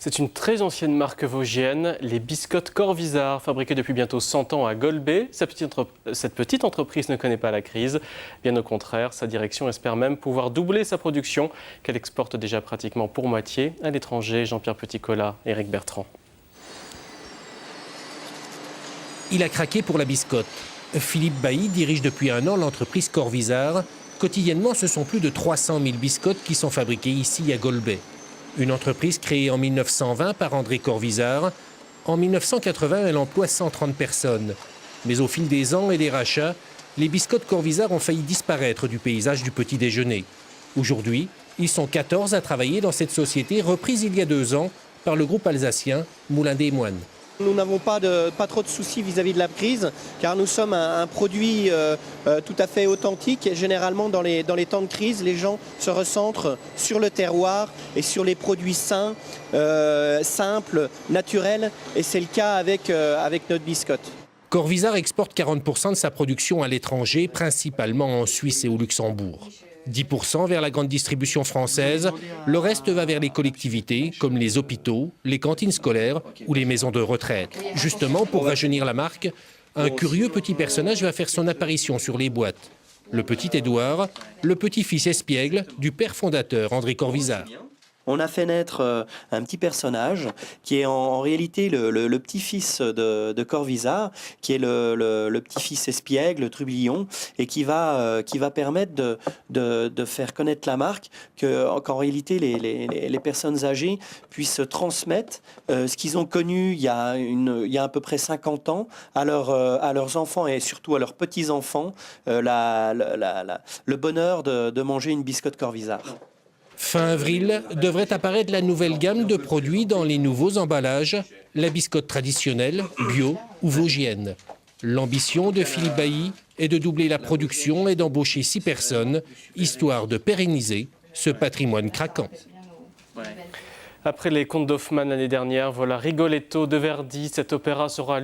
C'est une très ancienne marque vosgienne, les biscottes Corvisart, fabriquées depuis bientôt 100 ans à Golbey. Cette petite entreprise ne connaît pas la crise. Bien au contraire, sa direction espère même pouvoir doubler sa production, qu'elle exporte déjà pratiquement pour moitié à l'étranger. Jean-Pierre Petit-Collat, Éric Bertrand. Il a craqué pour la biscotte. Philippe Bailly dirige depuis un an l'entreprise Corvisart. Quotidiennement, ce sont plus de 300 000 biscottes qui sont fabriquées ici à Golbey. Une entreprise créée en 1920 par André Corvisart. En 1980, elle emploie 130 personnes. Mais au fil des ans et des rachats, les biscottes Corvisart ont failli disparaître du paysage du petit déjeuner. Aujourd'hui, ils sont 14 à travailler dans cette société reprise il y a 2 ans par le groupe alsacien Moulin des Moines. Nous n'avons pas trop de soucis vis-à-vis de la crise, car nous sommes un produit tout à fait authentique. Et généralement, dans les temps de crise, les gens se recentrent sur le terroir et sur les produits sains, simples, naturels. Et c'est le cas avec notre biscotte. Corvisart exporte 40% de sa production à l'étranger, principalement en Suisse et au Luxembourg. 10% vers la grande distribution française, le reste va vers les collectivités, comme les hôpitaux, les cantines scolaires ou les maisons de retraite. Justement, pour rajeunir la marque, un curieux petit personnage va faire son apparition sur les boîtes. Le petit Édouard, le petit-fils espiègle du père fondateur André Corvisart. On a fait naître un petit personnage qui est en réalité le petit-fils de Corvisart, qui est le petit-fils espiègle, le trublion, et qui va permettre de faire connaître la marque, qu'en réalité les personnes âgées puissent transmettre ce qu'ils ont connu il y a à peu près 50 ans à leurs enfants et surtout à leurs petits-enfants, le bonheur de manger une biscotte Corvisart. Fin avril, devrait apparaître la nouvelle gamme de produits dans les nouveaux emballages, la biscotte traditionnelle, bio ou vosgienne. L'ambition de Philippe Bailly est de doubler la production et d'embaucher 6 personnes, histoire de pérenniser ce patrimoine craquant. Après les contes d'Hoffmann l'année dernière, voilà Rigoletto de Verdi. Cet opéra sera